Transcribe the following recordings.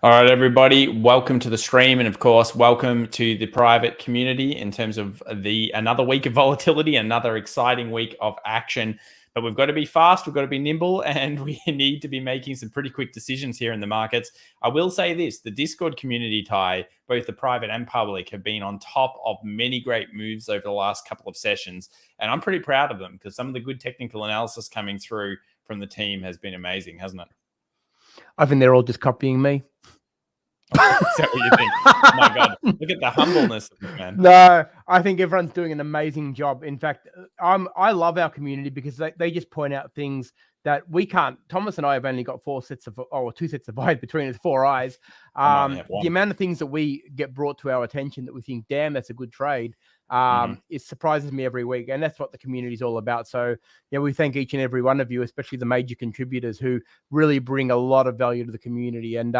All right, everybody, welcome to the stream. And of course, welcome to the private community in terms of another week of volatility, another exciting week of action. But we've got to be fast, we've got to be nimble, and we need to be making some pretty quick decisions here in the markets. I will say this, the Discord community, Ty, both the private and public, have been on top of many great moves over the last couple of sessions. And I'm pretty proud of them because some of the good technical analysis coming through from the team has been amazing, hasn't it? I think they're all just copying me. Is that what you think? Oh my God, look at the humbleness of this man. No, I think everyone's doing an amazing job. In fact, I love our community because they just point out things that we can't. Thomas and I have only got two sets of eyes between us, four eyes. The amount of things that we get brought to our attention that we think, damn, that's a good trade. It surprises me every week. And that's what the community is all about. So yeah, we thank each and every one of you, especially the major contributors who really bring a lot of value to the community. And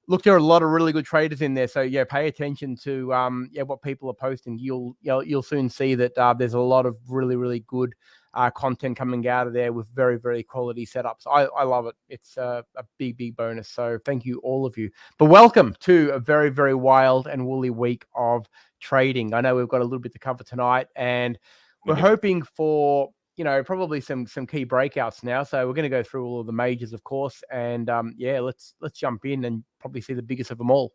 look, there are a lot of really good traders in there. So yeah, pay attention to what people are posting. You'll soon see that there's a lot of really good content coming out of there with very quality setups. I love it. It's a big bonus. So thank you, all of you. But welcome to a very wild and woolly week of trading. I know we've got a little bit to cover tonight, and we're hoping for probably some key breakouts now. So we're going to go through all of the majors, of course, and let's jump in and probably see the biggest of them all.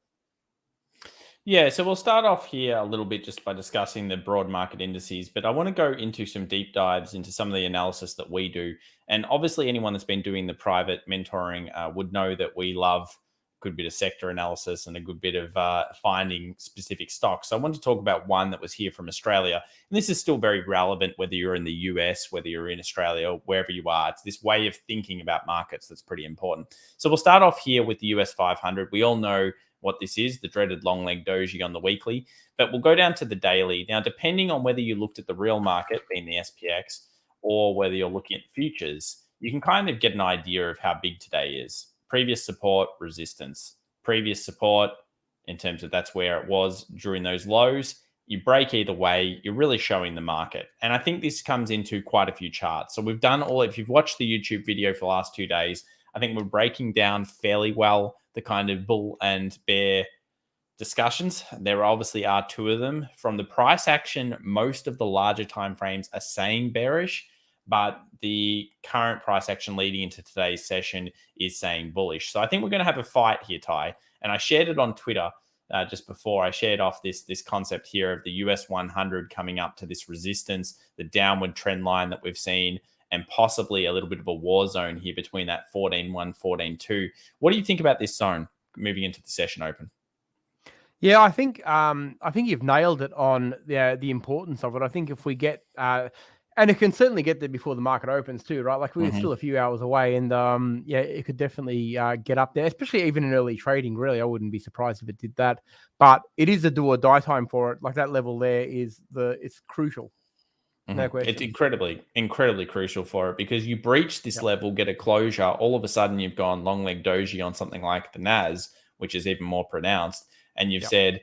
Yeah, so we'll start off here a little bit just by discussing the broad market indices, but I want to go into some deep dives into some of the analysis that we do. And obviously anyone that's been doing the private mentoring would know that we love a good bit of sector analysis and a good bit of finding specific stocks. So I want to talk about one that was here from Australia. And this is still very relevant whether you're in the US, whether you're in Australia, wherever you are. It's this way of thinking about markets that's pretty important. So we'll start off here with the US 500. We all know what this is, the dreaded long leg doji on the weekly, but we'll go down to the daily. Now, depending on whether you looked at the real market, being the SPX, or whether you're looking at futures, you can kind of get an idea of how big today is. Previous support, resistance. Previous support, in terms of that's where it was during those lows. You break either way, you're really showing the market. And I think this comes into quite a few charts. So we've done if you've watched the YouTube video for the last 2 days, I think we're breaking down fairly well the kind of bull and bear discussions. There obviously are two of them. From the price action, most of the larger timeframes are saying bearish, but the current price action leading into today's session is saying bullish. So I think we're going to have a fight here, Ty. And I shared it on Twitter just before. I shared off this concept here of the US 100 coming up to this resistance, the downward trend line that we've seen, and possibly a little bit of a war zone here between that 14.1, 14.2. What do you think about this zone moving into the session open? Yeah, I think you've nailed it on the importance of it. I think if we get and it can certainly get there before the market opens too, right? Like we're still a few hours away, and it could definitely get up there, especially even in early trading. Really, I wouldn't be surprised if it did that. But it is a do or die time for it. Like that level there it's crucial. No question. It's incredibly crucial for it because you breach this level, get a closure, all of a sudden you've gone long leg doji on something like the NAS, which is even more pronounced. And you've said,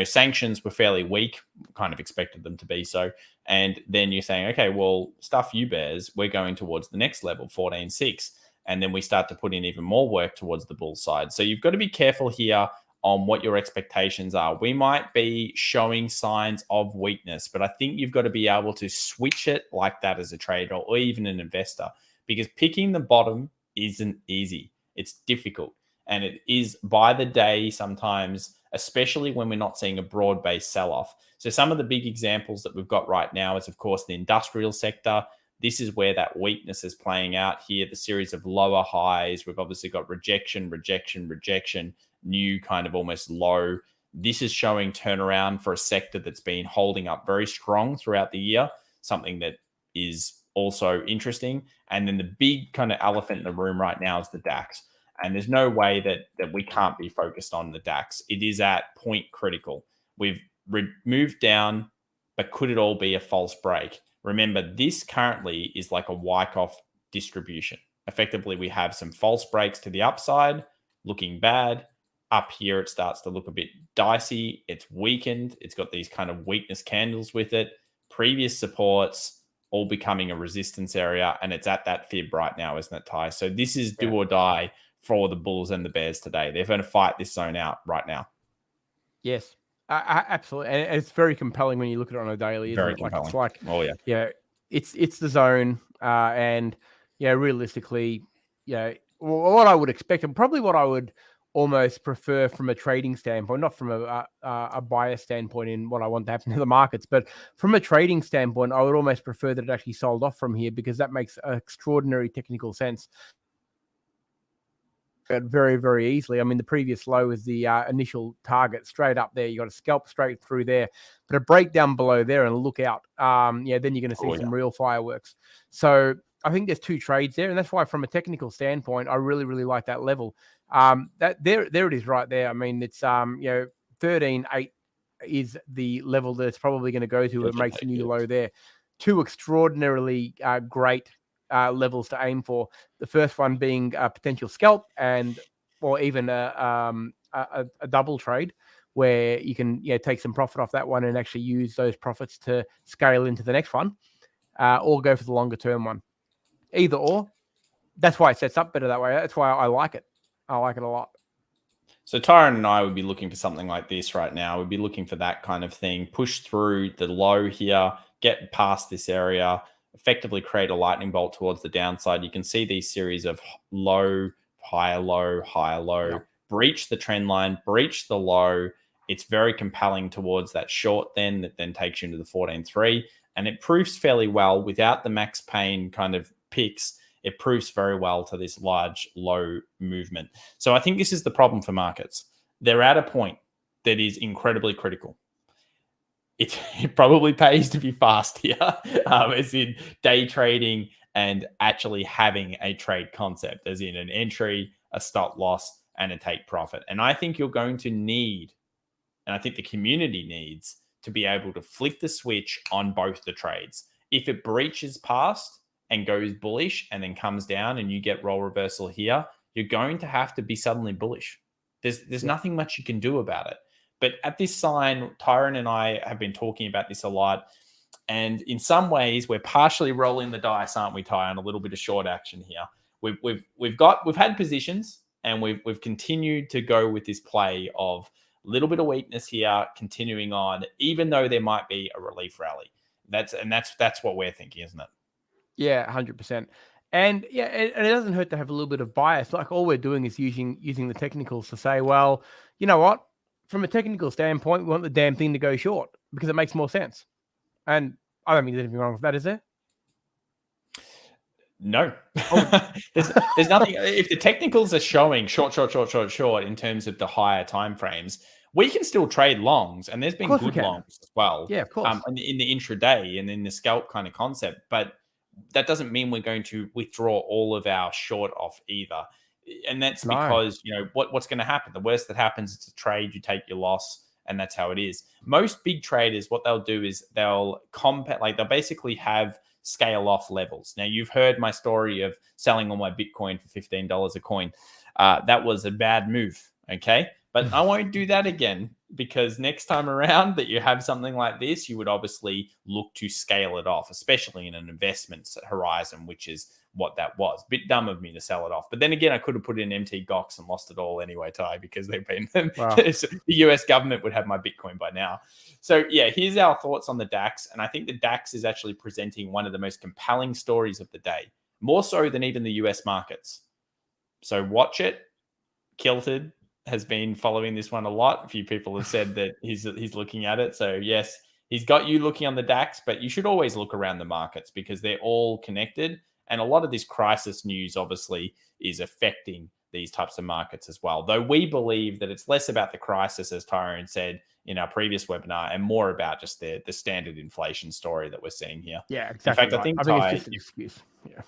sanctions were fairly weak, kind of expected them to be so. And then you're saying, okay, well, stuff you bears, we're going towards the next level, 14.6. And then we start to put in even more work towards the bull side. So you've got to be careful here on what your expectations are. We might be showing signs of weakness, but I think you've got to be able to switch it like that as a trader or even an investor, because picking the bottom isn't easy. It's difficult. And it is by the day sometimes, especially when we're not seeing a broad-based sell-off. So some of the big examples that we've got right now is, of course, the industrial sector. This is where that weakness is playing out here, the series of lower highs. We've obviously got rejection, new kind of almost low. This is showing turnaround for a sector that's been holding up very strong throughout the year, something that is also interesting. And then the big kind of elephant in the room right now is the DAX. And there's no way that we can't be focused on the DAX. It is at point critical. We've moved down, but could it all be a false break? Remember, this currently is like a Wyckoff distribution. Effectively, we have some false breaks to the upside, looking bad. Up here, it starts to look a bit dicey. It's weakened. It's got these kind of weakness candles with it. Previous supports all becoming a resistance area, and it's at that fib right now, isn't it, Ty? So this is do or die for the bulls and the bears today. They're going to fight this zone out right now. Yes, absolutely. And it's very compelling when you look at it on a daily, isn't Very it? compelling. It's like, oh yeah, yeah, it's the zone. And realistically, what I would expect, and probably what I would almost prefer from a trading standpoint, not from a buyer standpoint in what I want to happen to the markets, but from a trading standpoint, I would almost prefer that it actually sold off from here, because that makes extraordinary technical sense. Very, very easily. I mean, the previous low is the initial target straight up there. You got a scalp straight through there, but a breakdown below there and look out. Then you're going to see some real fireworks. So I think there's two trades there, and that's why, from a technical standpoint, I really, really like that level. That there it is right there. I mean, it's 13.8 is the level that it's probably going to go to. It makes a new low there. Two extraordinarily great levels to aim for. The first one being a potential scalp, or even a double trade, where you can take some profit off that one and actually use those profits to scale into the next one, or go for the longer term one. Either or. That's why it sets up better that way. That's why I like it. I like it a lot. So Tyron and I would be looking for something like this right now. We'd be looking for that kind of thing. Push through the low here, get past this area, effectively create a lightning bolt towards the downside. You can see these series of low, higher low, higher low, breach the trend line, breach the low. It's very compelling towards that short then, that then takes you into the 14.3. And it proves fairly well without the Max Payne kind of picks. It proves very well to this large low movement. So I think this is the problem for markets. They're at a point that is incredibly critical. It probably pays to be fast here, as in day trading and actually having a trade concept, as in an entry, a stop loss, and a take profit. And I think you're going to need, and I think the community needs, to be able to flick the switch on both the trades. If it breaches past and goes bullish and then comes down and you get role reversal here, you're going to have to be suddenly bullish. There's nothing much you can do about it. But at this sign, Tyron and I have been talking about this a lot. And in some ways, we're partially rolling the dice, aren't we, Ty, on a little bit of short action here. We've had positions, and we've continued to go with this play of a little bit of weakness here, continuing on, even though there might be a relief rally. That's what we're thinking, isn't it? Yeah, 100%. And it doesn't hurt to have a little bit of bias. Like, all we're doing is using the technicals to say, well, you know what? From a technical standpoint, we want the damn thing to go short because it makes more sense. And I don't think there's anything wrong with that, is there? No. There's nothing. If the technicals are showing short in terms of the higher time frames, we can still trade longs, and there's been good longs as well. Yeah, of course. In the intraday and in the scalp kind of concept, but that doesn't mean we're going to withdraw all of our short off either. And that's because, what's going to happen? The worst that happens, it's a trade, you take your loss, and that's how it is. Most big traders, what they'll do is they'll basically have scale off levels. Now, you've heard my story of selling all my Bitcoin for $15 a coin. That was a bad move, okay? But I won't do that again, because next time around that you have something like this, you would obviously look to scale it off, especially in an investment horizon, which is what that was. Bit dumb of me to sell it off. But then again, I could have put in MT Gox and lost it all anyway, Ty, because they've been the US government would have my Bitcoin by now. So yeah, here's our thoughts on the DAX. And I think the DAX is actually presenting one of the most compelling stories of the day, more so than even the US markets. So watch it. Kilted has been following this one a lot. A few people have said that he's looking at it. So yes, he's got you looking on the DAX, but you should always look around the markets because they're all connected. And a lot of this crisis news obviously is affecting these types of markets as well. Though we believe that it's less about the crisis, as Tyrone said in our previous webinar, and more about just the standard inflation story that we're seeing here. Yeah, exactly. In fact, I think it's just an excuse. Yeah.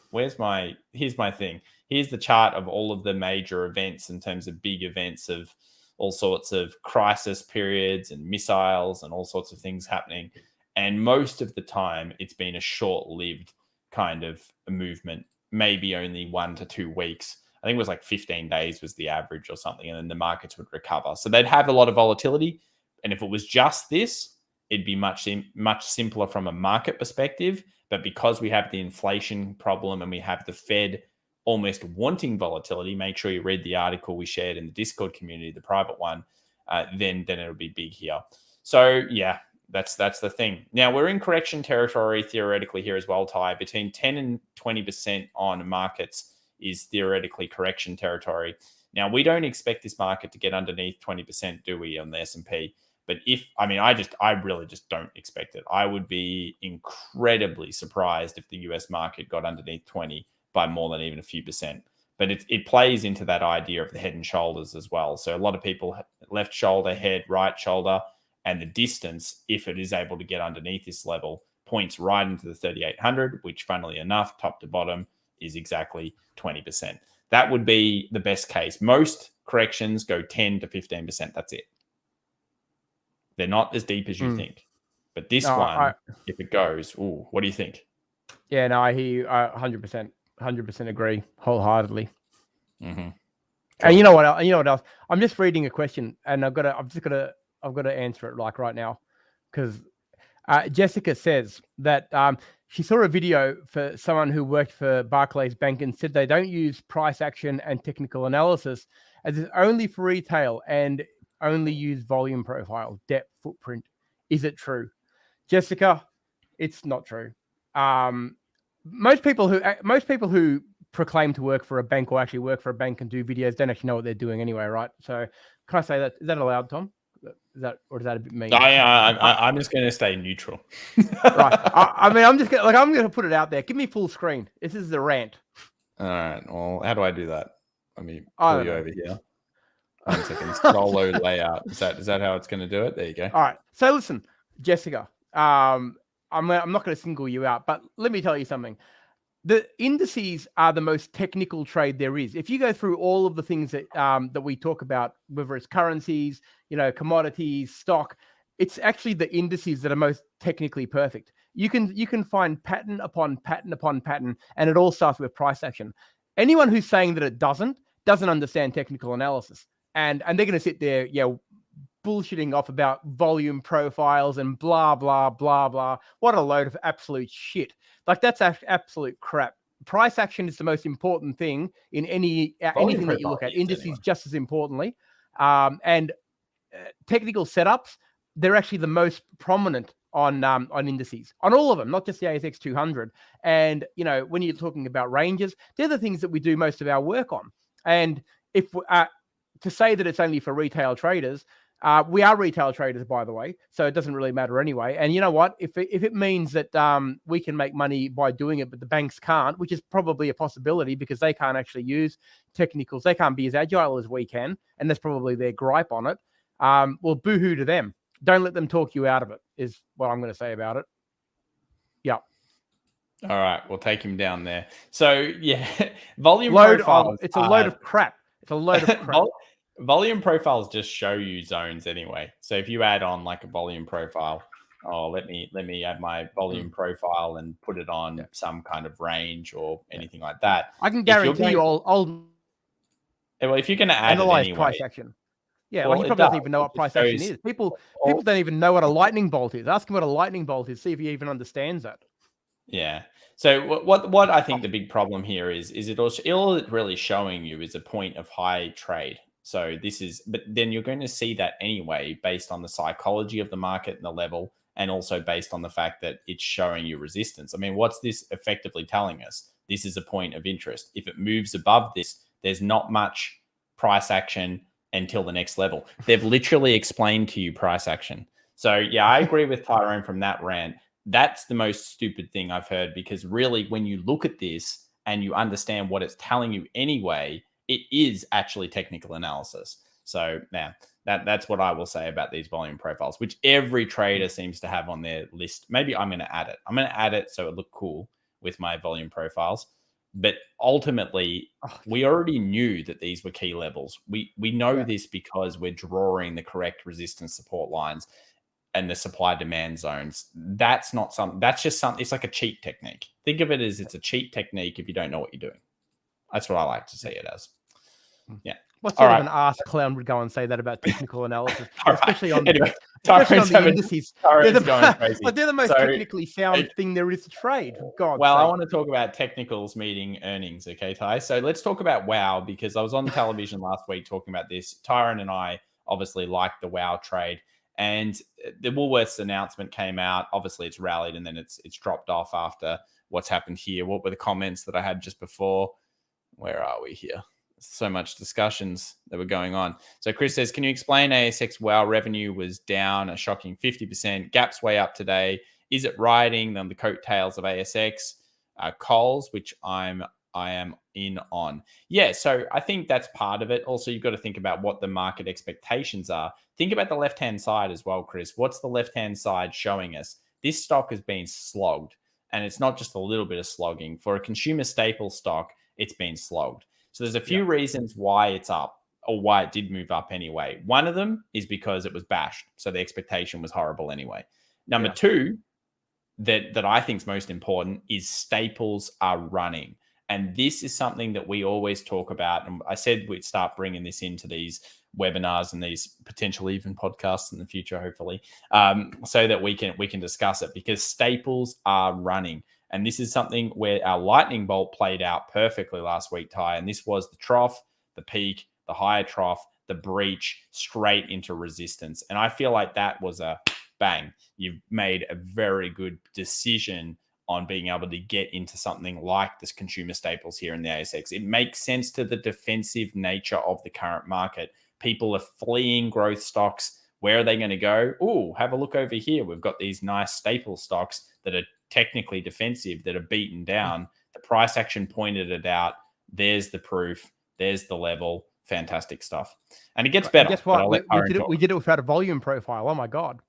Here's my thing. Here's the chart of all of the major events in terms of big events of all sorts of crisis periods and missiles and all sorts of things happening. And most of the time, it's been a short-lived kind of a movement, maybe only 1 to 2 weeks. I think it was like 15 days was the average or something, and then the markets would recover. So they'd have a lot of volatility. And if it was just this, it'd be much simpler from a market perspective. But because we have the inflation problem and we have the Fed almost wanting volatility, make sure you read the article we shared in the Discord community, the private one, then it'll be big here. So yeah, that's the thing. Now we're in correction territory theoretically here as well, Ty. Between 10 and 20% on markets is theoretically correction territory. Now we don't expect this market to get underneath 20%, do we, on the S&P? But I really just don't expect it. I would be incredibly surprised if the US market got underneath 20 by more than even a few percent. But it plays into that idea of the head and shoulders as well. So a lot of people, left shoulder, head, right shoulder, and the distance, if it is able to get underneath this level, points right into the 3,800, which funnily enough, top to bottom, is exactly 20%. That would be the best case. Most corrections go 10 to 15%. That's it. They're not as deep as you think. But this if it goes, what do you think? Yeah, no, I hear you. 100% agree wholeheartedly. Mm-hmm. Cool. And you know what else? I'm just reading a question, and I've got to answer it like right now, because Jessica says that she saw a video for someone who worked for Barclays Bank and said they don't use price action and technical analysis, as it's only for retail and only use volume profile, depth, footprint. Is it true? Jessica, it's not true. Most people who proclaim to work for a bank or actually work for a bank and do videos don't actually know what they're doing anyway, right? So can I say that? Is that allowed, Tom? Is that a bit mean? I'm just going to stay neutral. Right. I'm going to put it out there. Give me full screen. This is the rant. All right. Well, how do I do that? Let me pull you over here. 1 second. Solo layout. Is that how it's going to do it? There you go. All right. So listen, Jessica, I'm not going to single you out, but let me tell you something. The indices are the most technical trade there is. If you go through all of the things that we talk about, whether it's currencies, commodities, stock, it's actually the indices that are most technically perfect. You can find pattern upon pattern upon pattern, and it all starts with price action. Anyone who's saying that it doesn't understand technical analysis. And they're going to sit there, bullshitting off about volume profiles and blah, blah, blah, blah. What a load of absolute shit. Like, that's absolute crap. Price action is the most important thing in anything that you look at. Indices just as importantly. And technical setups, they're actually the most prominent on indices, on all of them, not just the ASX 200. And, when you're talking about ranges, they're the things that we do most of our work on. And if to say that it's only for retail traders, we are retail traders, by the way, so it doesn't really matter anyway. And you know what? If it means that we can make money by doing it, but the banks can't, which is probably a possibility because they can't actually use technicals, they can't be as agile as we can, and that's probably their gripe on it. Well, boo-hoo to them. Don't let them talk you out of it, is what I'm going to say about it. Yeah. All right, we'll take him down there. So yeah, volume profiles. It's a load of crap. It's a load of crap. Volume profiles just show you zones anyway. So if you add on like a volume profile, let me add my volume profile and put it on some kind of range or anything like that. I can guarantee you I'll if you're going to add analyze anyway, price action. Yeah, well, he probably doesn't even know what price action is. People don't even know what a lightning bolt is. Ask him what a lightning bolt is. See if he even understands that. Yeah. So what I think the big problem here is it all it really showing you is a point of high trade. So but then you're going to see that anyway, based on the psychology of the market and the level, and also based on the fact that it's showing you resistance. I mean, what's this effectively telling us? This is a point of interest. If it moves above this, there's not much price action until the next level. They've literally explained to you price action. So yeah, I agree with Tyrone from that rant. That's the most stupid thing I've heard, because really when you look at this and you understand what it's telling you anyway, it is actually technical analysis. So now that's what I will say about these volume profiles, which every trader seems to have on their list. Maybe I'm going to add it. I'm going to add it so it look cool with my volume profiles. But ultimately, we already knew that these were key levels. We know this because we're drawing the correct resistance support lines and the supply demand zones. That's not something, that's just something, it's like a cheat technique. Think of it as it's a cheat technique if you don't know what you're doing. That's what I like to see it as. Yeah. What sort of an ass clown would go and say that about technical analysis, especially on especially on Tyron's the indices. going crazy. Like they're the most technically sound thing there is to trade. For God's Well, I sake. want to talk about technicals meeting earnings, okay, Ty? So let's talk about WOW, because I was on television last week talking about this. Tyron and I obviously liked the WOW trade, and the Woolworths announcement came out. Obviously, it's rallied and then it's dropped off after what's happened here. What were the comments that I had just before? Where are we here? So much discussions that were going on. So Chris says, can you explain ASX WOW revenue was down a shocking 50%? Gap's way up today. Is it riding on the coattails of ASX? Coles, which I am in on. Yeah, so I think that's part of it. Also, you've got to think about what the market expectations are. Think about the left-hand side as well, Chris. What's the left-hand side showing us? This stock has been slogged, and it's not just a little bit of slogging. For a consumer staple stock, it's been slogged. So there's a few reasons why it's up, or why it did move up anyway. One of them is because it was bashed, so the expectation was horrible anyway. Number two, that I think is most important, is staples are running. And this is something that we always talk about. And I said we'd start bringing this into these webinars and these potentially even podcasts in the future, hopefully, so that we can discuss it, because staples are running. And this is something where our lightning bolt played out perfectly last week, Ty. And this was the trough, the peak, the higher trough, the breach, straight into resistance. And I feel like that was a bang. You've made a very good decision on being able to get into something like this consumer staples here in the ASX. It makes sense to the defensive nature of the current market. People are fleeing growth stocks. Where are they going to go? Oh, have a look over here. We've got these nice staple stocks that are technically defensive, that are beaten down. The price action pointed it out. There's the proof. There's the level. Fantastic stuff. And it gets better. Guess what? We did it without a volume profile. Oh my God.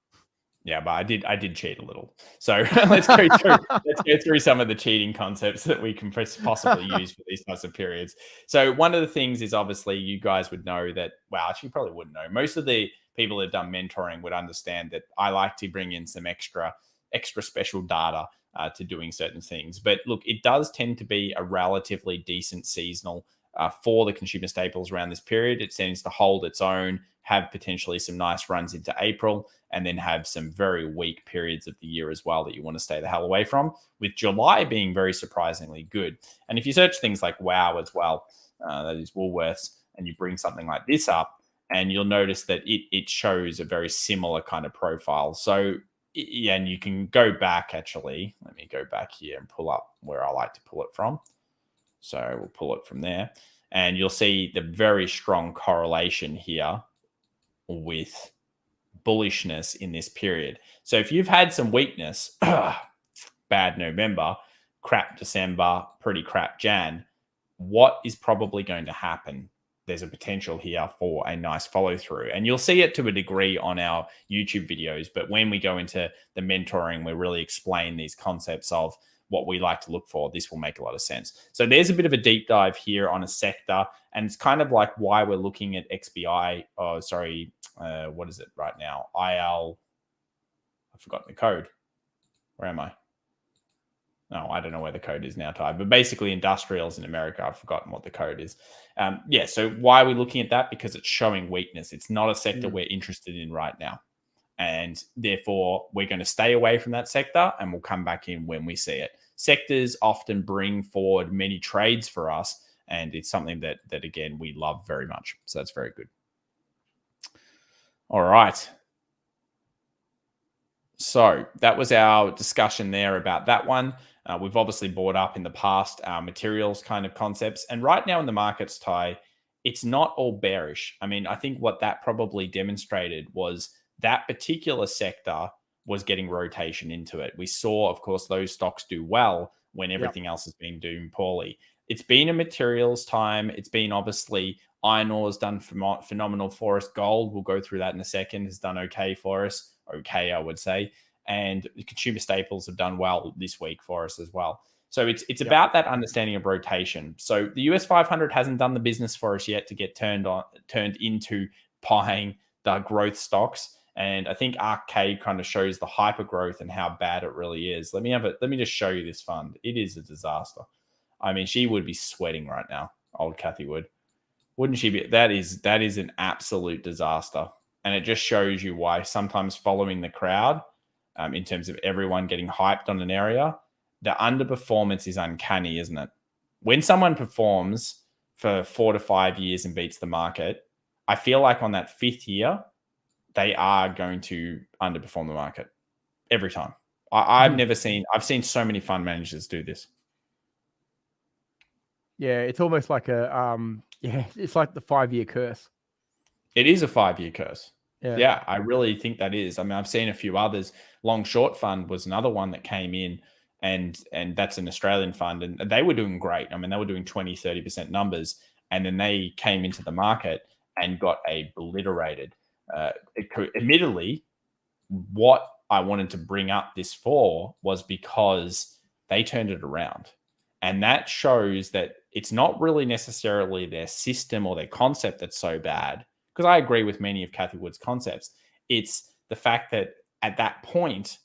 Yeah, but I did cheat a little. So let's go through some of the cheating concepts that we can possibly use for these types of periods. So one of the things is, obviously you guys would know that, well, actually you probably wouldn't know. Most of the people that have done mentoring would understand that I like to bring in some extra special data to doing certain things. But look, it does tend to be a relatively decent seasonal for the consumer staples around this period. It tends to hold its own, have potentially some nice runs into April, and then have some very weak periods of the year as well that you want to stay the hell away from, with July being very surprisingly good. And if you search things like WOW as well, that is Woolworths, and you bring something like this up, and you'll notice that it shows a very similar kind of profile. So, yeah, and you can go back, actually. Let me go back here and pull up where I like to pull it from. So we'll pull it from there. And you'll see the very strong correlation here with bullishness in this period. So if you've had some weakness, bad November, crap December, pretty crap Jan, what is probably going to happen? There's a potential here for a nice follow through. And you'll see it to a degree on our YouTube videos. But when we go into the mentoring, we really explain these concepts of what we like to look for. This will make a lot of sense. So there's a bit of a deep dive here on a sector. And it's kind of like why we're looking at XBI. Oh, sorry. What is it right now? I've forgotten the code. Where am I? No, I don't know where the code is now, Ty. But basically, industrials in America, I've forgotten what the code is. Yeah, so why are we looking at that? Because it's showing weakness. It's not a sector we're interested in right now. And therefore, we're going to stay away from that sector, and we'll come back in when we see it. Sectors often bring forward many trades for us, and it's something that again, we love very much. So that's very good. All right. So that was our discussion there about that one. We've obviously brought up in the past our materials kind of concepts. And right now in the markets, Ty, it's not all bearish. I mean, I think what that probably demonstrated was that particular sector was getting rotation into it. We saw, of course, those stocks do well when everything else has been doing poorly. It's been a materials time. It's been obviously iron ore has done phenomenal for us. Gold, we'll go through that in a second, has done okay for us. Okay, I would say. And the consumer staples have done well this week for us as well. So it's about that understanding of rotation. So the US 500 hasn't done the business for us yet to get turned into buying the growth stocks. And I think Arcade kind of shows the hyper growth and how bad it really is. Let me just show you this fund. It is a disaster. I mean, she would be sweating right now. Old Kathy would. Wouldn't she be? That is an absolute disaster. And it just shows you why sometimes following the crowd, in terms of everyone getting hyped on an area, the underperformance is uncanny, isn't it? When someone performs for 4 to 5 years and beats the market, I feel like on that 5th year, they are going to underperform the market every time. I've seen so many fund managers do this. Yeah, it's almost like it's like the 5-year curse. It is a 5-year curse. Yeah. I really think that is. I mean, I've seen a few others. Long Short Fund was another one that came in, and that's an Australian fund, and they were doing great. I mean, they were doing 20, 30% numbers, and then they came into the market and got obliterated. Admittedly, what I wanted to bring up this for was because they turned it around. And that shows that it's not really necessarily their system or their concept that's so bad, because I agree with many of Cathie Wood's concepts. It's the fact that at that point,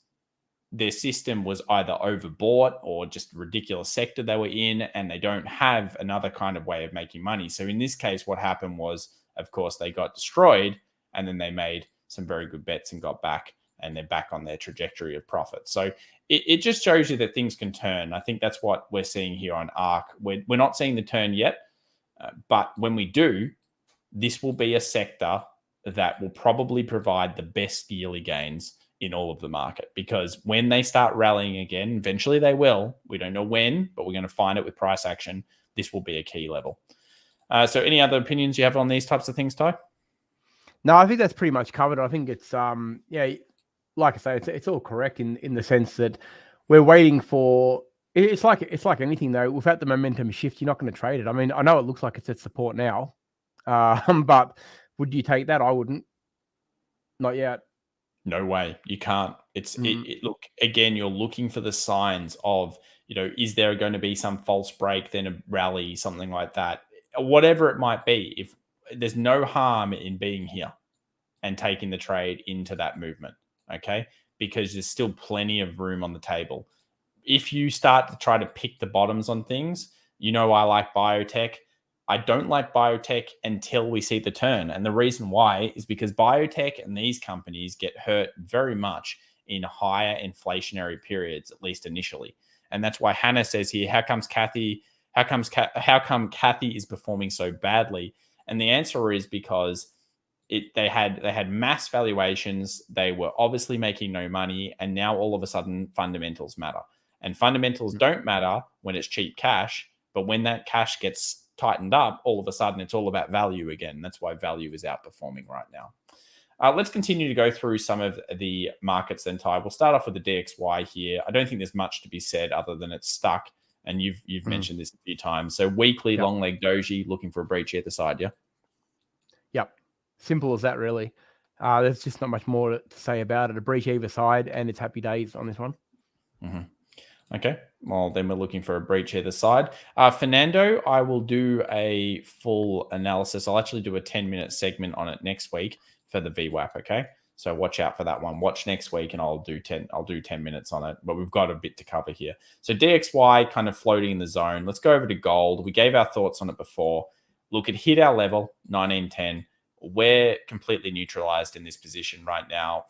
their system was either overbought or just a ridiculous sector they were in, and they don't have another kind of way of making money. So in this case, what happened was, of course, they got destroyed, and then they made some very good bets and got back, and they're back on their trajectory of profit. So it just shows you that things can turn. I think that's what we're seeing here on ARK. We're not seeing the turn yet, but when we do, this will be a sector that will probably provide the best yearly gains in all of the market, because when they start rallying again, eventually they will. We don't know when, but we're going to find it with price action. This will be a key level. So any other opinions you have on these types of things, Ty? No, I think that's pretty much covered. I think it's like I say, it's all correct in the sense that we're waiting for. It's like anything though. Without the momentum shift, you're not going to trade it. I mean, I know it looks like it's at support now, but would you take that? I wouldn't. Not yet. No way. You can't. Look, again, you're looking for the signs of, is there going to be some false break, then a rally, something like that, whatever it might be. If there's no harm in being here and taking the trade into that movement, okay? Because there's still plenty of room on the table. If you start to try to pick the bottoms on things, I like biotech. I don't like biotech until we see the turn. And the reason why is because biotech and these companies get hurt very much in higher inflationary periods, at least initially. And that's why Hannah says here, how come Cathie is performing so badly? And the answer is because they had mass valuations. They were obviously making no money. And now all of a sudden fundamentals matter. And fundamentals don't matter when it's cheap cash, but when that cash gets tightened up, all of a sudden it's all about value again. That's why value is outperforming right now. Let's continue to go through some of the markets then, Ty. We'll start off with the DXY here. I don't think there's much to be said other than it's stuck, and you've mentioned this a few times. So weekly long leg doji, looking for a breach at the side, yeah? Yep. Simple as that, really. There's just not much more to say about it. A breach either side, and it's happy days on this one. Mm-hmm. Okay, well, then we're looking for a breach either side. Fernando, I will do a full analysis. I'll actually do a 10-minute segment on it next week for the VWAP, okay? So watch out for that one. Watch next week, and I'll do 10 minutes on it, but we've got a bit to cover here. So DXY kind of floating in the zone. Let's go over to gold. We gave our thoughts on it before. Look, it hit our level, 1910. We're completely neutralized in this position right now.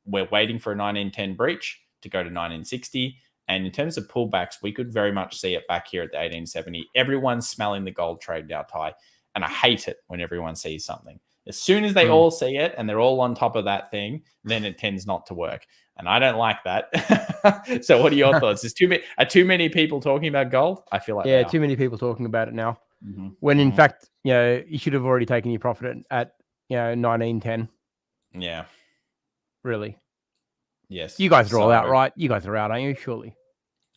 We're waiting for a 1910 breach to go to 1960. And in terms of pullbacks, we could very much see it back here at the 1870. Everyone's smelling the gold trade now, Ty. And I hate it when everyone sees something. As soon as they all see it and they're all on top of that thing, then it tends not to work. And I don't like that. So what are your thoughts? Are too many people talking about gold? I feel like too many people talking about it now. Mm-hmm. When in fact, you should have already taken your profit at 1910. Yeah. Really. Yes. You guys are all out, right? You guys are out, aren't you? Surely.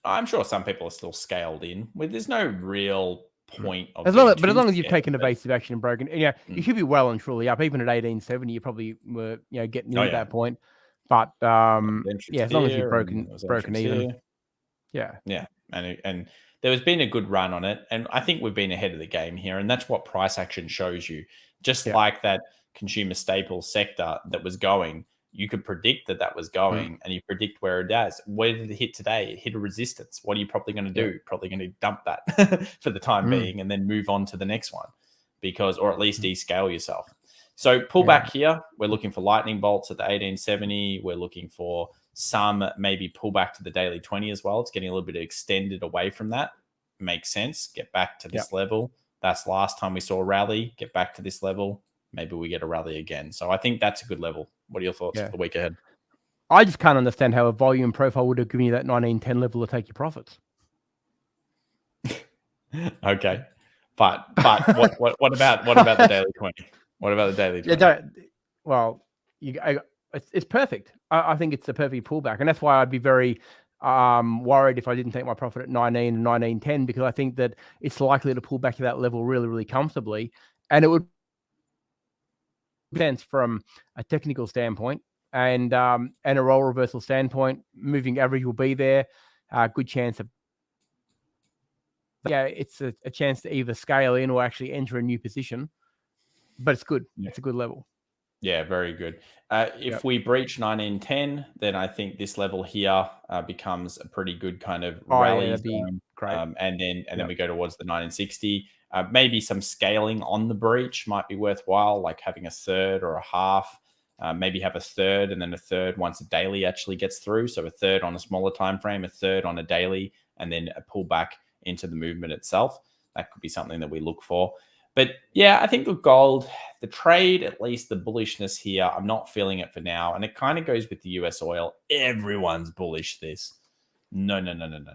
I'm sure some people are still scaled in. There's no real point of as long as you've taken evasive action and broken, you should be well and truly up. Even at 1870, you probably were, getting in at that point. But as long as you've broken even, yeah, and there has been a good run on it, and I think we've been ahead of the game here, and that's what price action shows you. Just like that consumer staples sector that was going. You could predict that was going, and you predict where it is. Where did it hit today? It hit a resistance. What are you probably going to do? Probably going to dump that for the time being, and then move on to the next one, or at least descale yourself. So pull back here. We're looking for lightning bolts at the 1870. We're looking for some maybe pull back to the daily 20 as well. It's getting a little bit extended away from that. Makes sense. Get back to this level. That's last time we saw a rally. Get back to this level. Maybe we get a rally again. So I think that's a good level. What are your thoughts for the week ahead? I just can't understand how a volume profile would have given you that 1910 level to take your profits. Okay, but what about the daily 20? What about the daily 20? It's perfect. I think it's a perfect pullback, and that's why I'd be very worried if I didn't take my profit at 19 and 1910, because I think that it's likely to pull back to that level really, really comfortably, and it would make sense from a technical standpoint and a role reversal standpoint. Moving average will be there. Good chance of it's a chance to either scale in or actually enter a new position, but it's good. It's a good level. Yeah, very good. If we breach 1910, then I think this level here becomes a pretty good kind of rally zone. Great. And then we go towards the 1960. Maybe some scaling on the breach might be worthwhile, like having a third or a half. Maybe have a third and then a third once a daily actually gets through. So a third on a smaller time frame, a third on a daily, and then a pullback into the movement itself. That could be something that we look for. But yeah, I think with gold, the trade, at least the bullishness here, I'm not feeling it for now. And it kind of goes with the US oil. Everyone's bullish this. No.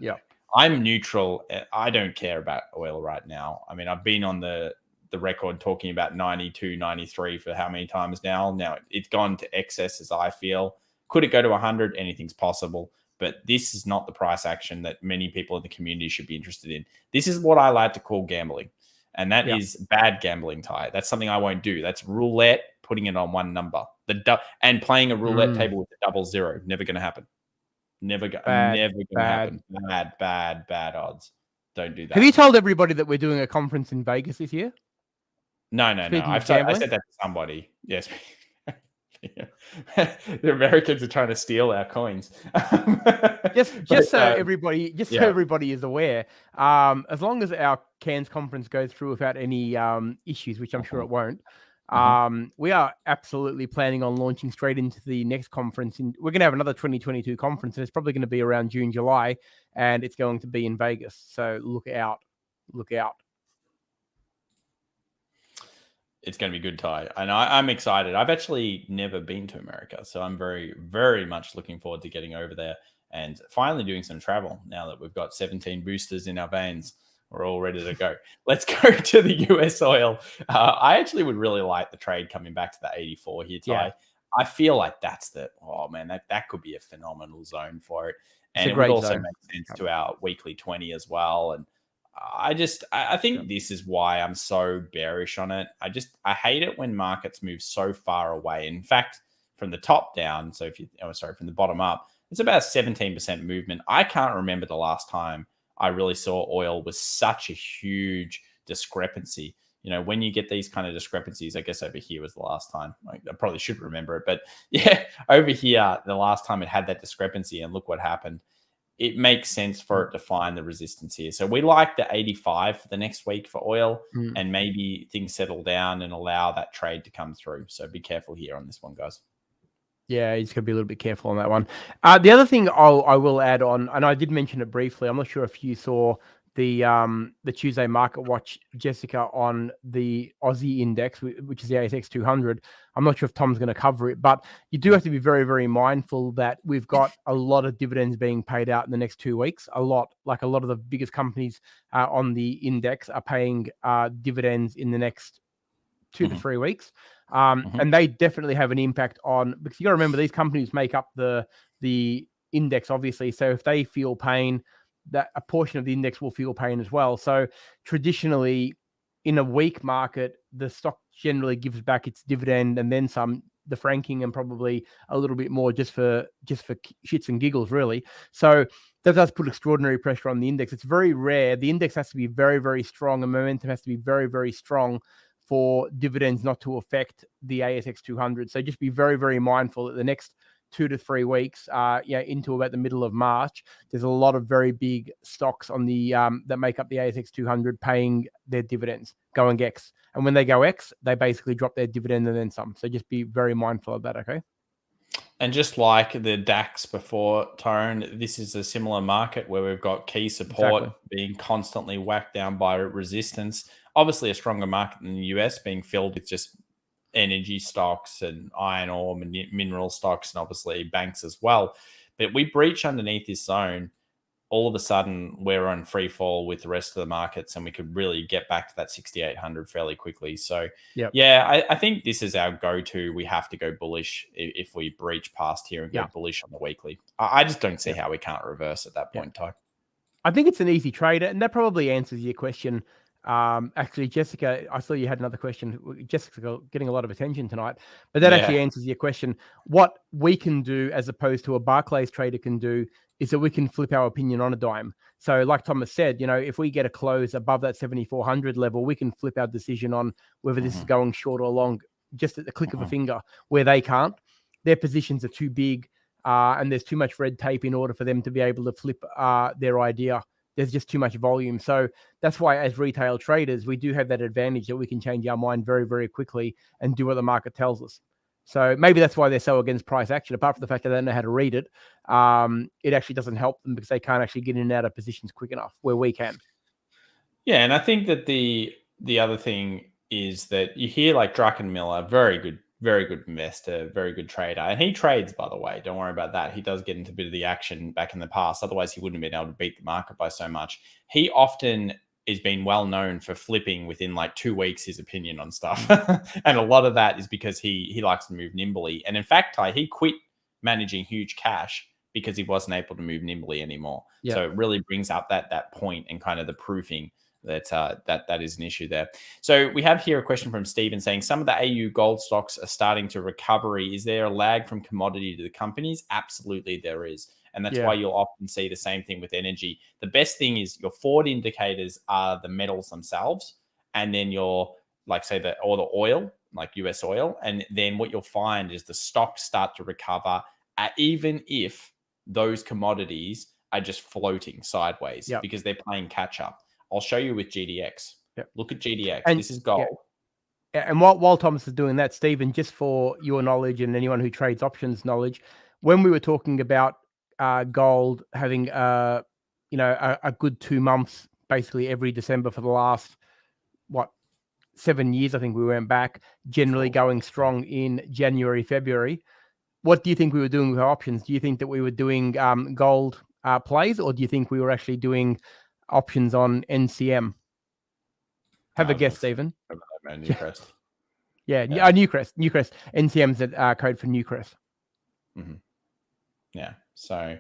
Yeah. I'm neutral. I don't care about oil right now. I mean, I've been on the record talking about 92, 93 for how many times now? Now it's gone to excess, as I feel. Could it go to 100? Anything's possible. But this is not the price action that many people in the community should be interested in. This is what I like to call gambling. And that is bad gambling, Ty. That's something I won't do. That's roulette, putting it on one number. And playing a roulette table with a 00. Never going to happen. Never going to happen. Bad odds. Don't do that. Have you told everybody that we're doing a conference in Vegas this year? No. I said that to somebody. Yes. The Americans are trying to steal our coins. So everybody is aware, as long as our Cairns conference goes through without any issues, which I'm sure it won't, we are absolutely planning on launching straight into the next conference. We're going to have another 2022 conference, and it's probably going to be around June, July, and it's going to be in Vegas. So look out. It's going to be good, Ty. And I'm excited. I've actually never been to America, so I'm very, very much looking forward to getting over there and finally doing some travel now that we've got 17 boosters in our veins. We're all ready to go. Let's go to the US oil. I actually would really like the trade coming back to the 84 here, Ty. Yeah. I feel like that's that could be a phenomenal zone for it. And it would also make sense to our weekly 20 as well. And I think this is why I'm so bearish on it. I hate it when markets move so far away. In fact, from the top down, from the bottom up, it's about 17% movement. I can't remember the last time I really saw oil with such a huge discrepancy. You know, when you get these kind of discrepancies, I guess over here was the last time. I probably should remember it, but yeah, over here, the last time it had that discrepancy, and look what happened. It makes sense for it to find the resistance here. So we like the 85 for the next week for oil, and maybe things settle down and allow that trade to come through. So be careful here on this one, guys. Yeah, you just got to be a little bit careful on that one. The other thing I will add on, and I did mention it briefly, I'm not sure if you saw the Tuesday Market Watch, Jessica, on the Aussie index, which is the ASX 200. I'm not sure if Tom's going to cover it, but you do have to be very, very mindful that we've got a lot of dividends being paid out in the next 2 weeks. A lot of the biggest companies on the index are paying dividends in the next 2 to 3 weeks. And they definitely have an impact on, because you got to remember, these companies make up the index, obviously. So if they feel pain, that a portion of the index will feel pain as well. So traditionally, in a weak market, the stock generally gives back its dividend and then some, the franking, and probably a little bit more just for shits and giggles, really. So that does put extraordinary pressure on the index. It's very rare. The index has to be very, very strong, and momentum has to be very, very strong for dividends not to affect the ASX 200. So just be very, very mindful that the next 2 to 3 weeks, into about the middle of March, there's a lot of very big stocks on the that make up the ASX 200 paying their dividends, going X. And when they go X, they basically drop their dividend and then some. So just be very mindful of that, okay? And just like the DAX before, Tyrone, this is a similar market where we've got key support being constantly whacked down by resistance. Obviously, a stronger market than the US, being filled with just energy stocks and iron ore, mineral stocks, and obviously banks as well. But we breach underneath this zone, all of a sudden we're on free fall with the rest of the markets, and we could really get back to that 6,800 fairly quickly. So I think this is our go-to. We have to go bullish if we breach past here and go bullish on the weekly. I just don't see how we can't reverse at that point, Ty. I think it's an easy trade, and that probably answers your question. Actually, Jessica, I saw you had another question. Jessica getting a lot of attention tonight, but that actually answers your question. What we can do as opposed to a Barclays trader can do is that we can flip our opinion on a dime. So like Thomas said, if we get a close above that 7,400 level, we can flip our decision on whether this is going short or long just at the click of a finger, where they can't. Their positions are too big and there's too much red tape in order for them to be able to flip their idea. There's just too much volume. So that's why as retail traders, we do have that advantage that we can change our mind very, very quickly and do what the market tells us. So maybe that's why they're so against price action. Apart from the fact that they don't know how to read it, it actually doesn't help them because they can't actually get in and out of positions quick enough where we can. Yeah, and I think that the other thing is that you hear like Druckenmiller, very good investor, very good trader. And he trades, by the way. Don't worry about that. He does get into a bit of the action back in the past. Otherwise, he wouldn't have been able to beat the market by so much. He often is been well known for flipping within like 2 weeks his opinion on stuff. And a lot of that is because he likes to move nimbly. And in fact, Ty, he quit managing huge cash because he wasn't able to move nimbly anymore. Yeah. So it really brings up that point and kind of the proofing that is an issue there. So we have here a question from Stephen saying some of the AU gold stocks are starting to recovery. Is there a lag from commodity to the companies? Absolutely there is. And that's why you'll often see the same thing with energy. The best thing is your forward indicators are the metals themselves. And then your, like say the oil, like US oil. And then what you'll find is the stocks start to recover even if those commodities are just floating sideways because they're playing catch up. I'll show you with GDX. Look at GDX. And this is gold. And while Thomas is doing that, Stephen, just for your knowledge and anyone who trades options knowledge, when we were talking about gold having a good 2 months basically every December for the last 7 years, I think we went back, generally going strong in January, February. What do you think we were doing with our options? Do you think that we were doing gold plays, or do you think we were actually doing options on NCM? Have a guess, Stephen. Newcrest. Newcrest. NCM's a code for Newcrest. Yeah. So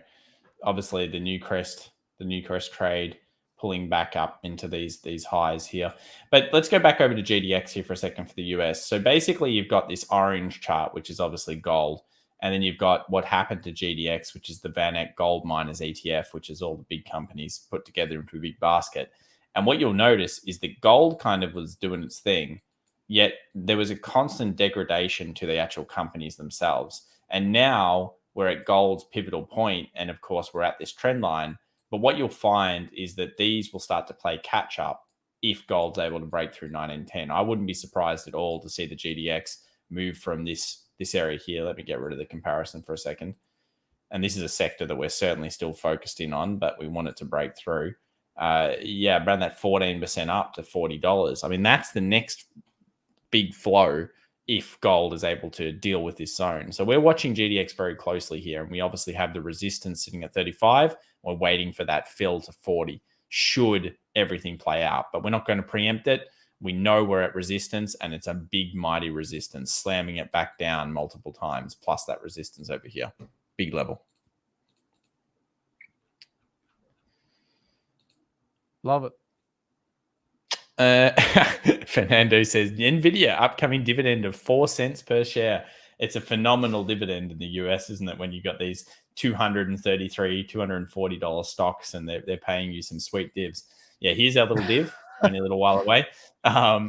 obviously the Newcrest trade pulling back up into these highs here. But let's go back over to GDX here for a second for the US. So basically you've got this orange chart, which is obviously gold. And then you've got what happened to GDX, which is the VanEck Gold Miners ETF, which is all the big companies put together into a big basket. And what you'll notice is that gold kind of was doing its thing, yet there was a constant degradation to the actual companies themselves. And now we're at gold's pivotal point, and of course we're at this trend line. But what you'll find is that these will start to play catch up if gold's able to break through 1910. I wouldn't be surprised at all to see the GDX move from this area here. Let me get rid of the comparison for a second. And this is a sector that we're certainly still focused in on, but we want it to break through. Around that 14% up to $40. I mean, that's the next big flow if gold is able to deal with this zone. So we're watching GDX very closely here, and we obviously have the resistance sitting at 35. We're waiting for that fill to 40 should everything play out, but we're not going to preempt it. We know we're at resistance, and it's a big, mighty resistance, slamming it back down multiple times, plus that resistance over here. Big level. Love it. Fernando says, Nvidia, upcoming dividend of 4 cents per share. It's a phenomenal dividend in the US, isn't it? When you got these $233, $240 stocks and they're paying you some sweet divs. Yeah, here's our little div. only a little while away.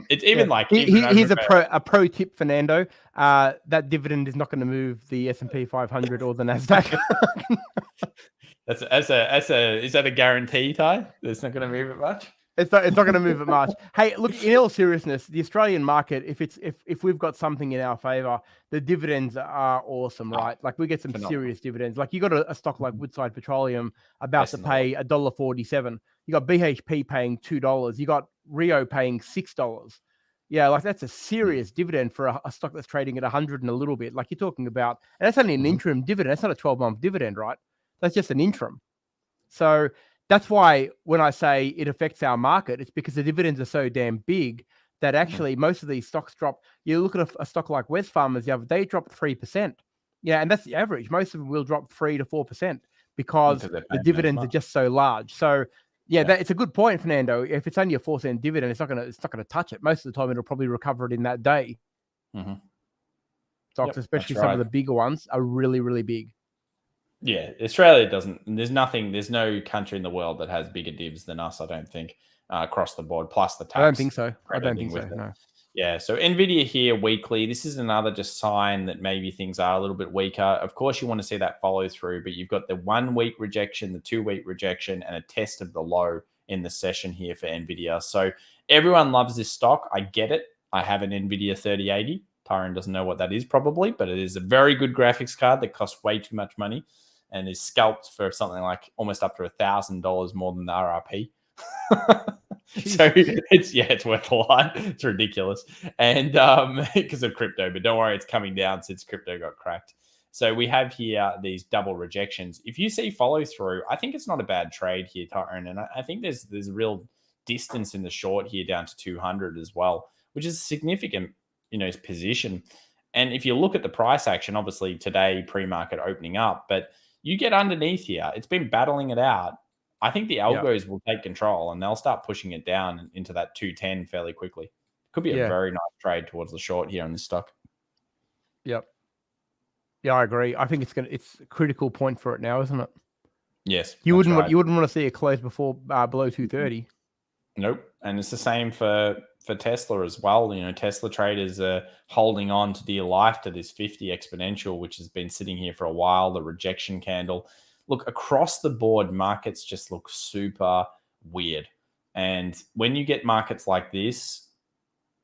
It's even like here's a pro tip, Fernando. That dividend is not going to move the SP 500 or the Nasdaq. Is that a guarantee, Ty? It's not going to move it much. It's not going to move it much. Hey, look, in all seriousness, the Australian market, if we've got something in our favor, the dividends are awesome, right? Like we get some serious dividends. Like you got a stock like Woodside Petroleum about to pay $1.47. You got BHP paying $2. You got Rio paying $6. Yeah, like that's a serious dividend for a stock that's trading at 100 and a little bit. Like you're talking about, and that's only an interim dividend. That's not a 12-month dividend, right? That's just an interim. So that's why when I say it affects our market, it's because the dividends are so damn big that actually most of these stocks drop. You look at a stock like Wesfarmers the other day, dropped 3%. Yeah, and that's the average. Most of them will drop 3 to 4% because the dividends are just so large. So yeah, it's a good point, Fernando. If it's only a 4-cent dividend, it's not gonna touch it. Most of the time, it'll probably recover it in that day. Stocks, especially some of the bigger ones, are really, really big. Yeah, Australia doesn't. There's no country in the world that has bigger divs than us, I don't think, across the board, plus the tax. I don't think so. No. Yeah, so Nvidia here weekly. This is another just sign that maybe things are a little bit weaker. Of course, you want to see that follow through, but you've got the 1 week rejection, the 2 week rejection, and a test of the low in the session here for Nvidia. So everyone loves this stock. I get it. I have an Nvidia 3080. Tyron doesn't know what that is probably, but it is a very good graphics card that costs way too much money and is scalped for something like almost up to $1,000 more than the RRP. So it's worth a lot. It's ridiculous. And because of crypto, but don't worry, it's coming down since crypto got cracked. So we have here these double rejections. If you see follow through, I think it's not a bad trade here, Tyron. And I think there's a real distance in the short here down to 200 as well, which is a significant, position. And if you look at the price action, obviously today pre-market opening up, but you get underneath here, it's been battling it out. I think the algos will take control and they'll start pushing it down into that 210 fairly quickly. Could be a very nice trade towards the short here on this stock. Yep. Yeah, I agree. I think it's a critical point for it now, isn't it? Yes. You wouldn't want to see it close below 230. Nope. And it's the same for Tesla as well. Tesla traders are holding on to dear life to this 50 exponential, which has been sitting here for a while, the rejection candle. Look, across the board, markets just look super weird. And when you get markets like this,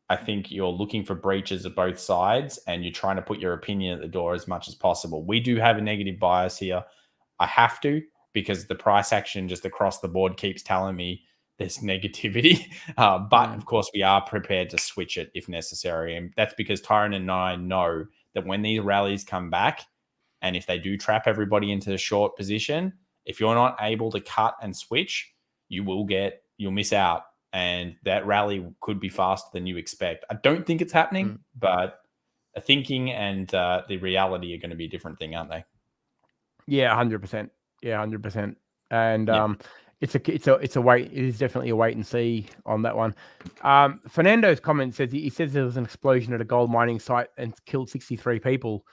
I think you're looking for breaches of both sides and you're trying to put your opinion at the door as much as possible. We do have a negative bias here. I have to, because the price action just across the board keeps telling me there's negativity. But of course, we are prepared to switch it if necessary. And that's because Tyron and I know that when these rallies come back, and if they do trap everybody into the short position, if you're not able to cut and switch, you'll miss out. And that rally could be faster than you expect. I don't think it's happening, but the thinking and the reality are going to be a different thing, aren't they? Yeah, 100%. Yeah, 100%. And it's a wait. It is definitely a wait and see on that one. Fernando's comment says he says there was an explosion at a gold mining site and killed 63 people.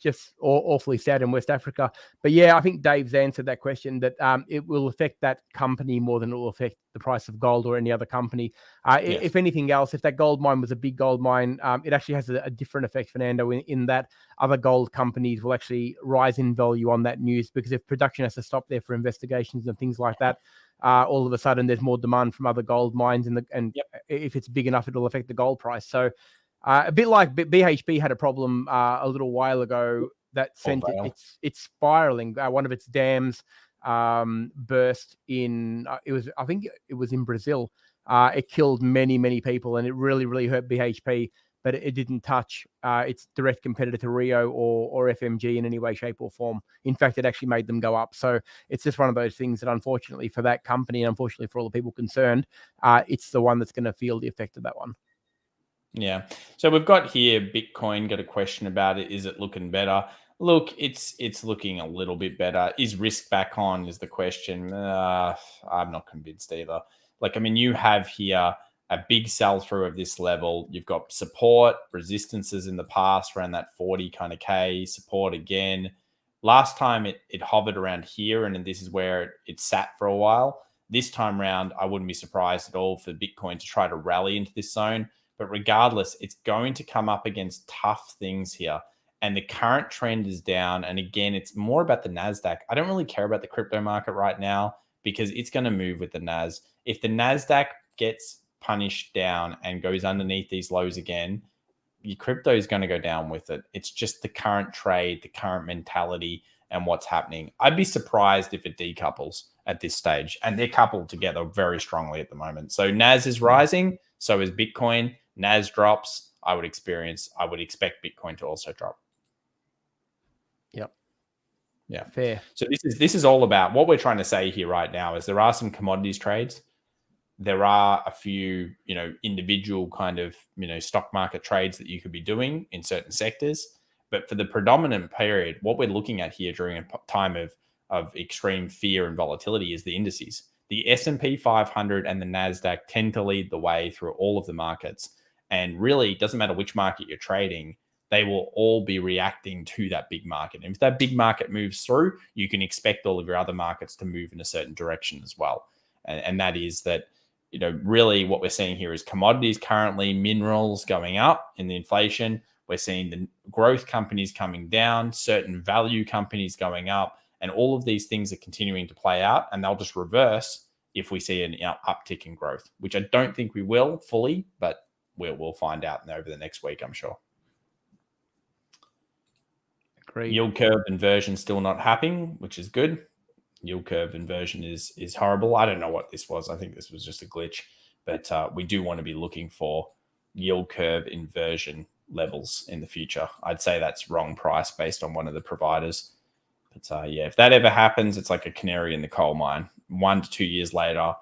Just awfully sad in West Africa. But yeah, I think Dave's answered that question, that it will affect that company more than it will affect the price of gold or any other company. If anything else, if that gold mine was a big gold mine, it actually has a different effect, Fernando, in that other gold companies will actually rise in value on that news, because if production has to stop there for investigations and things like that, all of a sudden there's more demand from other gold mines, and if it's big enough, it'll affect the gold price. So a bit like BHP had a problem a little while ago that sent it's spiraling. One of its dams burst in. I think it was in Brazil. It killed many people, and it really hurt BHP. But it didn't touch its direct competitor to Rio or FMG in any way, shape, or form. In fact, it actually made them go up. So it's just one of those things that, unfortunately for that company, and unfortunately for all the people concerned, it's the one that's going to feel the effect of that one. Yeah. So we've got here Bitcoin, got a question about it. Is it looking better? Look, it's looking a little bit better. Is risk back on is the question. I'm not convinced either. You have here a big sell through of this level. You've got support, resistances in the past around that 40 kind of K, support again. Last time it hovered around here, and this is where it sat for a while. This time round, I wouldn't be surprised at all for Bitcoin to try to rally into this zone. But regardless, it's going to come up against tough things here. And the current trend is down. And again, it's more about the Nasdaq. I don't really care about the crypto market right now because it's going to move with the Nas. If the Nasdaq gets punished down and goes underneath these lows again, your crypto is going to go down with it. It's just the current trade, the current mentality, and what's happening. I'd be surprised if it decouples at this stage. And they're coupled together very strongly at the moment. So Nas is rising, so is Bitcoin. Nas drops, I would expect Bitcoin to also drop. Yep. Yeah. Fair. So this is all about what we're trying to say here right now is there are some commodities trades. There are a few, individual kind of, stock market trades that you could be doing in certain sectors. But for the predominant period, what we're looking at here during a time of extreme fear and volatility is the indices. The SP 500 and the Nasdaq tend to lead the way through all of the markets. And really, it doesn't matter which market you're trading, they will all be reacting to that big market. And if that big market moves through, you can expect all of your other markets to move in a certain direction as well. And that is that, really what we're seeing here is commodities currently, minerals going up in the inflation. We're seeing the growth companies coming down, certain value companies going up, and all of these things are continuing to play out, and they'll just reverse if we see an uptick in growth, which I don't think we will fully, but we'll find out over the next week, I'm sure. Great. Yield curve inversion still not happening, which is good. Yield curve inversion is horrible. I don't know what this was. I think this was just a glitch, but we do want to be looking for yield curve inversion levels in the future. I'd say that's wrong price based on one of the providers. But yeah, if that ever happens, it's like a canary in the coal mine. 1 to 2 years later,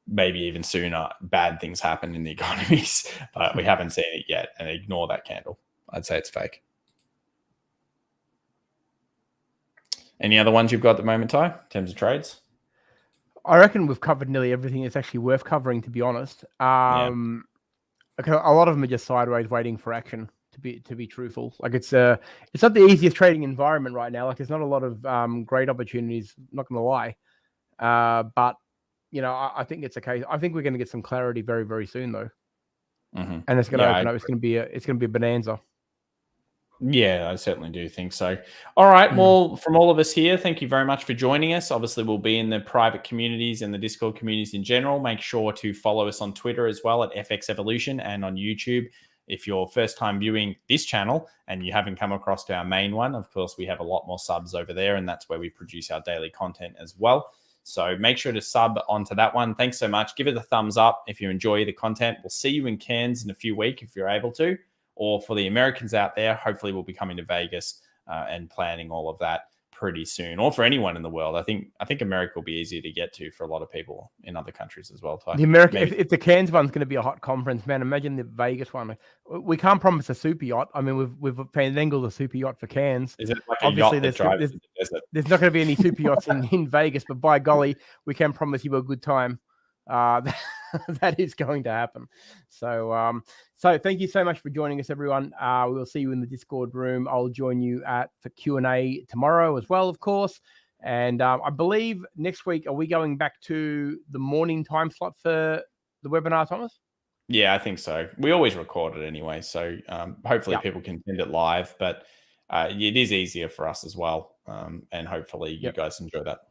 maybe even sooner, bad things happen in the economies, but we haven't seen it yet. And ignore that candle. I'd say it's fake. Any other ones you've got at the moment, Ty, in terms of trades? I reckon we've covered nearly everything that's actually worth covering, to be honest. Okay, a lot of them are just sideways waiting for action, to be truthful. Like it's not the easiest trading environment right now. Like there's not a lot of great opportunities, not gonna lie. But I think it's okay. I think we're gonna get some clarity very, very soon though. And it's gonna open up. It's gonna be a bonanza. Yeah, I certainly do think so. All right. Well, from all of us here, thank you very much for joining us. Obviously, we'll be in the private communities and the Discord communities in general. Make sure to follow us on Twitter as well at FX Evolution and on YouTube. If you're first time viewing this channel and you haven't come across to our main one, of course, we have a lot more subs over there, and that's where we produce our daily content as well. So make sure to sub onto that one. Thanks so much. Give it a thumbs up if you enjoy the content. We'll see you in Cairns in a few weeks if you're able to. Or for the Americans out there, hopefully we'll be coming to Vegas and planning all of that pretty soon. Or for anyone in the world, I think America will be easier to get to for a lot of people in other countries as well. Ty. The if the Cairns one's going to be a hot conference, man, imagine the Vegas one. We can't promise a super yacht. I mean, we've finagled a super yacht for Cairns. Is it like obviously a yacht that drives in the desert? There's not going to be any super yachts in Vegas, but by golly, we can promise you a good time. That is going to happen. So thank you so much for joining us, everyone. We will see you in the Discord room. I'll join you for Q&A tomorrow as well, of course. And I believe next week, are we going back to the morning time slot for the webinar, Thomas? Yeah, I think so. We always record it anyway, so hopefully people can attend it live. But it is easier for us as well, and hopefully you guys enjoy that.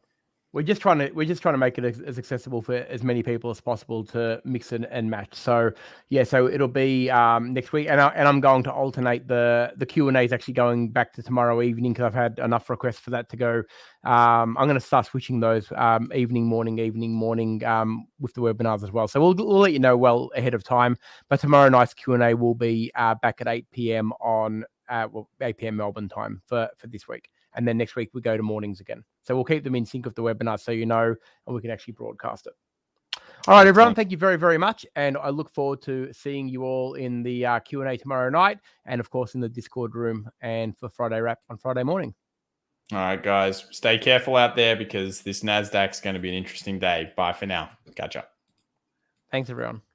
We're just trying to make it as accessible for as many people as possible to mix and match. So yeah, so it'll be next week, and I'm going to alternate the Q&A is actually going back to tomorrow evening because I've had enough requests for that to go. I'm going to start switching those evening morning with the webinars as well. So we'll let you know well ahead of time. But tomorrow night's Q&A will be back at 8 p.m. on 8 p.m. Melbourne time for this week. And then next week we go to mornings again. So we'll keep them in sync of the webinar so you know, and we can actually broadcast it. All right, everyone. Thank you very, very much. And I look forward to seeing you all in the Q&A tomorrow night. And of course, in the Discord room and for Friday Wrap on Friday morning. All right, guys. Stay careful out there because this Nasdaq's going to be an interesting day. Bye for now. Catch up. Thanks, everyone.